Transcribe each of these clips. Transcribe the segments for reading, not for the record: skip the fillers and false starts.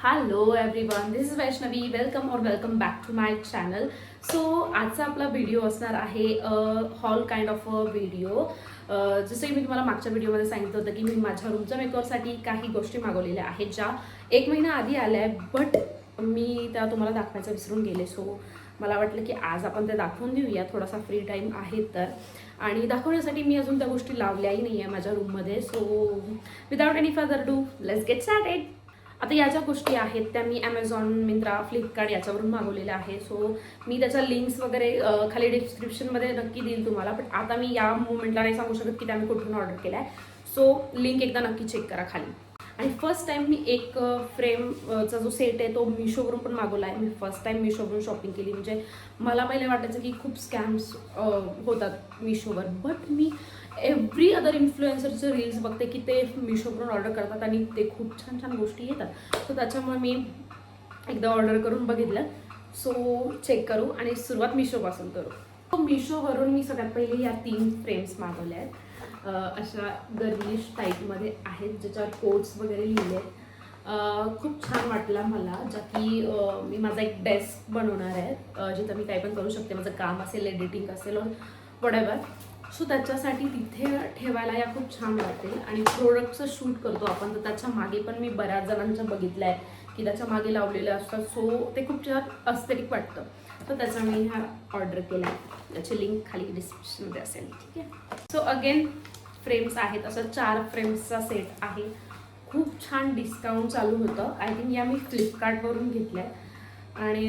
Hello everyone, this is Vaishnavi. Welcome और welcome back to my channel. So आजचा आपला video असणार आहे haul kind of a video. जसं की मी तुम्हाला मागच्या व्हिडिओमध्ये सांगितलं होतं की मी माझ्या रूमच्या मेकअपसाठी काही गोष्टी मागवलेल्या आहेत ज्या 1 महिना आधी आल्या आहे, बट मी त्या तुम्हाला दाखवायचं विसरून गेले. सो मला वाटलं की आज आपण ते दाखवून देऊया, थोडासा फ्री टाईम आहे तर. आणि दाखवण्यासाठी मी अजून त्या गोष्टी लावल्याही नाही आहे माझ्या रूममध्ये. So without any further do, let's get started. आता या ज्या गोष्टी आहेत त्या मी ॲमेझॉन, मिंत्रा, फ्लिपकार्ट याच्यावरून मागवलेल्या आहे. सो मी त्याच्या लिंक्स वगैरे खाली डिस्क्रिप्शनमध्ये नक्की देईल तुम्हाला. बट आता मी या मोमेंटला नाही सांगू शकत की त्या मी कुठून ऑर्डर केल्या आहे. सो लिंक एकदा नक्की चेक करा खाली. आणि फर्स्ट टाईम मी एक फ्रेमचा जो सेट आहे तो मिशोवरून पण मागवला आहे. मी फर्स्ट टाईम मिशोवरून शॉपिंग केली. म्हणजे मला पहिले वाटायचं की खूप स्कॅम्स होतात मिशोवर, बट मी एव्हरी अदर इन्फ्लुएन्सरचे रील्स बघते की ते मिशोवरून ऑर्डर करतात आणि ते खूप छान छान गोष्टी येतात. सो त्याच्यामुळे मी एकदा ऑर्डर करून बघितलं. सो चेक करू आणि सुरुवात मिशोपासून करू. सो मिशोवरून मी सगळ्यात पहिले या 3 फ्रेम्स मागवल्या आहेत. अशा गर्लिश टाईपमध्ये आहेत ज्याच्यावर कोट्स वगैरे लिहिले आहेत. खूप छान वाटला मला, ज्या की मी माझा एक डेस्क बनवणार आहे जिथं मी काही पण करू शकते. माझं काम असेल, एडिटिंग असेल और वॉटेवर. सो त्याच्यासाठी तिथे ठेवायला या खूप छान वाटेल. आणि प्रोडक्टचं शूट करतो आपण, तर त्याच्या मागे पण मी बऱ्याच जणांच्या बघितलं आहे की त्याच्या मागे लावलेले असतात. सो ते खूप छान अस्थेटिक वाटतं. तर त्याचा मी हा ऑर्डर केला आहे. याची लिंक खाली डिस्क्रिप्शनमध्ये असेल. ठीक आहे. सो अगेन फ्रेम्स आहेत. असं 4 फ्रेम्सचा सेट आहे. खूप छान डिस्काउंट चालू होतं. आय थिंक या मी फ्लिपकार्टवरून घेतल्या आणि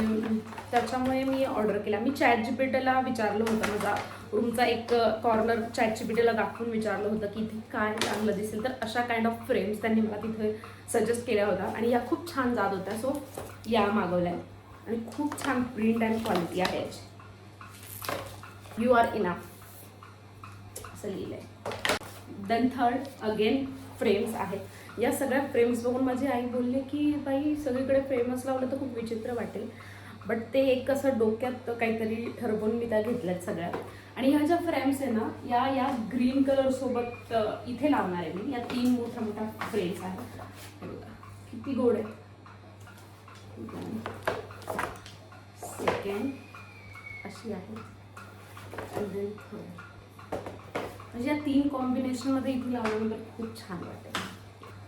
त्याच्यामुळे मी ऑर्डर केला. मी ChatGPTला विचारलं होतं, माझा रूमचा एक कॉर्नर ChatGPTला दाखवून विचारलं होतं की इथे काय चांगलं दिसेल. तर अशा काइंड ऑफ फ्रेम्स त्यांनी मला तिथे सजेस्ट केल्या होत्या आणि या खूप छान जात होत्या. सो या मागवल्या आणि खूप छान प्रिंट अँड क्वालिटी आहे याची. यू आर इनफ असं लिहिलं आहे. देन थर्ड अगेन फ्रेम्स आहेत. या सगळ्या फ्रेम्स बघून माझी आई बोलली की बाई सगळीकडे फ्रेमच लावलं तर खूप विचित्र वाटेल. बट ते एक असं डोक्यात काहीतरी ठरवून मी त्या घेतल्यात सगळ्या. आणि ह्या ज्या फ्रेम्स आहे ना, या ग्रीन कलरसोबत इथे लावणार आहे मी. या 3 मोठ्या मोठ्या फ्रेम्स आहेत. हे बघा किती गोड आहे. सेकंड अशी आहे. आणि देन थर्ड म्हणजे या 3 कॉम्बिनेशनमध्ये इथे लावल्यानंतर खूप छान वाटेल.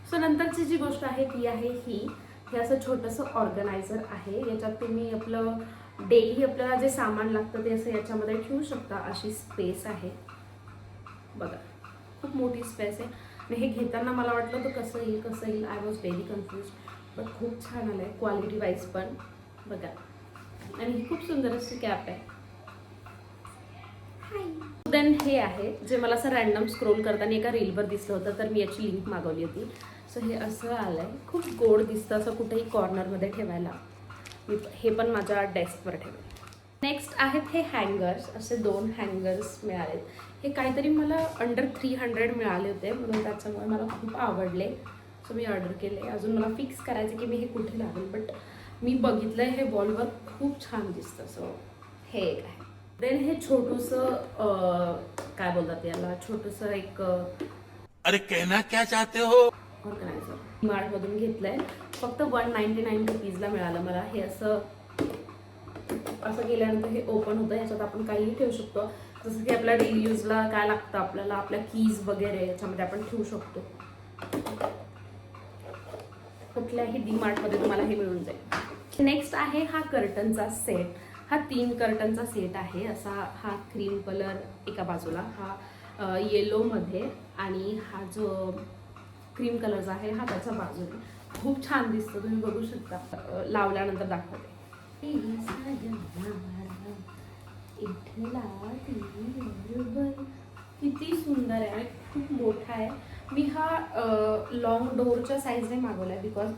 सो नंतरची जी गोष्ट आहे ती आहे ही. हे असं छोटंसं ऑर्गनायझर आहे. याच्यात तुम्ही आपलं डेली आपल्याला जे सामान लागतं ते असं याच्यामध्ये ठेवू शकता. अशी स्पेस आहे बघा, खूप मोठी स्पेस आहे. आणि हे घेताना मला वाटलं तर कसं येईल. I was very confuse, but खूप छान आलं आहे क्वालिटी वाईज पण बघा. आणि ही खूप सुंदर अशी कॅप आहे. देन हे आहे जे मला असं रॅन्डम स्क्रोल करताना एका रीलवर दिसलं होतं, तर मी याची लिंक मागवली होती. सो हे असं आलं आहे. खूप गोड दिसतं असं कुठेही कॉर्नरमध्ये ठेवायला. मी हे पण माझ्या डेस्कवर ठेवेल. नेक्स्ट आहेत हे हँगर्स. असे 2 हँगर्स मिळालेत. हे काहीतरी मला अंडर 300 मिळाले होते, म्हणून त्याच्यामुळे मला खूप आवडले. सो मी ऑर्डर केले. अजून मला फिक्स करायचं की मी हे कुठे लावेल, बट मी बघितलं हे वॉलवर खूप छान दिसतं. सो हे एक आहे. देन हे छोटूसं काय बोलतात याला, छोटूसं एक अरे कहना क्या चाहते हो ऑर्गनायझर मार्टमधून घेतलंय. फक्त 199 रुपीजला मिळालं मला. हे असं केल्यानंतर हे ओपन होतं. याच्यात आपण काहीही ठेवू शकतो. जसं की आपल्या डेली यूजला काय लागतं आपल्याला, आपल्या कीज वगैरे याच्यामध्ये आपण ठेवू शकतो. कुठल्याही डीमार्टमध्ये तुम्हाला हे मिळून जाईल. नेक्स्ट आहे हा कर्टनचा सेट. हा 3 कर्टनचा सेट आहे. असा हा क्रीम कलर एका बाजूला, हा येलोमध्ये, आणि हा जो क्रीम कलरचा आहे हा त्याच्या बाजूने. खूप छान दिसतं, तुम्ही बघू शकता. लावल्यानंतर दाखवते. किती सुंदर आहे आणि खूप मोठा आहे. मी हा लॉंग डोअरच्या साईजने मागवला आहे बिकॉज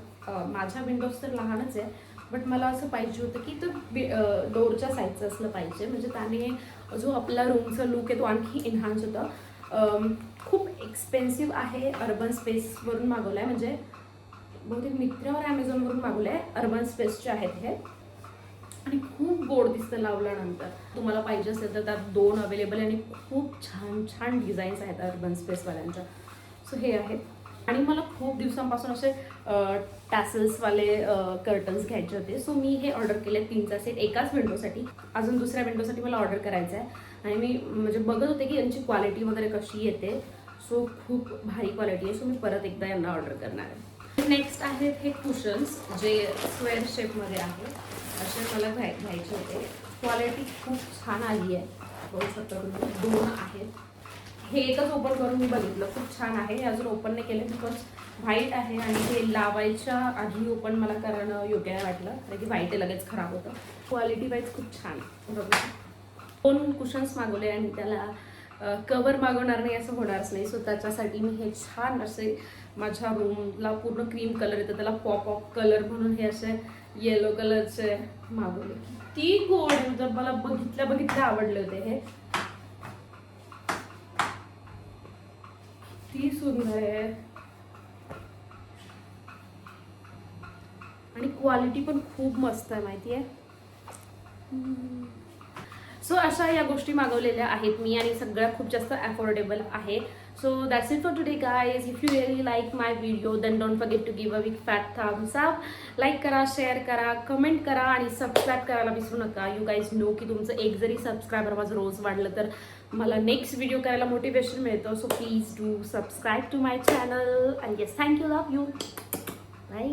माझ्या विंडोज तर लहानच आहे, बट मला असं पाहिजे होतं की तो डोअरच्या साईजचं असलं पाहिजे. म्हणजे त्याने जो आपला रूमचा लुक आहे तो आणखी एनहान्स होतं. खूप एक्सपेन्सिव्ह आहे. अर्बन स्पेसवरून मागवलं आहे, म्हणजे बहुतेक मित्रावर ॲमेझॉनवरून मागवलं आहे. अर्बन स्पेसचे आहेत हे आणि खूप गोड दिसतं लावल्यानंतर. तुम्हाला पाहिजे असेल तर त्यात 2 अवेलेबल आहे आणि खूप छान छान डिझाईन्स आहेत अर्बन स्पेसवाल्यांच्या. सो हे आहेत. आणि मला खूप दिवसांपासून असे टॅसल्सवाले कर्टन्स घ्यायचे होते. सो मी हे ऑर्डर केले 3चा सेट एकाच विंडोसाठी. अजून दुसऱ्या विंडोसाठी मला ऑर्डर करायचं आहे आणि मी म्हणजे बघत होते की यांची क्वालिटी वगैरे कशी येते. सो खूप भारी क्वालिटी आहे. सो मी परत एकदा यांना ऑर्डर करणार आहे. नेक्स्ट आहेत हे कुशन्स जे स्क्वेअर शेपमध्ये आहे. असे मला घ्यायचे होते. क्वालिटी खूप छान आली आहे. बघू शकता तुम्ही 2 आहेत. हे एकच ओपन करून मी बघितलं, खूप छान आहे. हे अजून ओपन नाही केलं बिकॉज व्हाईट आहे आणि हे लावायच्या आधी ओपन मला करणं योग्य नाही वाटलं कारण की व्हाईट लगेच खराब होतं. क्वालिटी वाईज खूप छान. बघा 2 कुशन्स मागवले आणि त्याला कवर मागवणार नाही असं होणारच नाही. सो त्याच्यासाठी मी हे छान असे माझ्या रूमला पूर्ण क्रीम कलर येतं त्याला पॉप ऑफ कलर म्हणून हे असे येलो कलरचे मागवले. किती गोड म्हणजे मला बघितल्या आवडले होते हे. किती सुंदर आहे आणि क्वालिटी पण खूप मस्त आहे माहिती आहे. सो अशा या गोष्टी मागवलेल्या आहेत मी आणि सगळ्या खूप जास्त अफोर्डेबल आहे. So that's it for today guys. If you really like my video then don't forget to give a big fat thumbs up. Like करा, शेअर करा, कमेंट करा आणि सबस्क्राईब करायला विसरू नका. यू गाईज नो की तुमचं एक जरी सबस्क्रायबर माझं रोज वाढलं तर मला नेक्स्ट व्हिडिओ करायला मोटिवेशन मिळतं. So please do subscribe to my channel and yes thank you, love you, bye.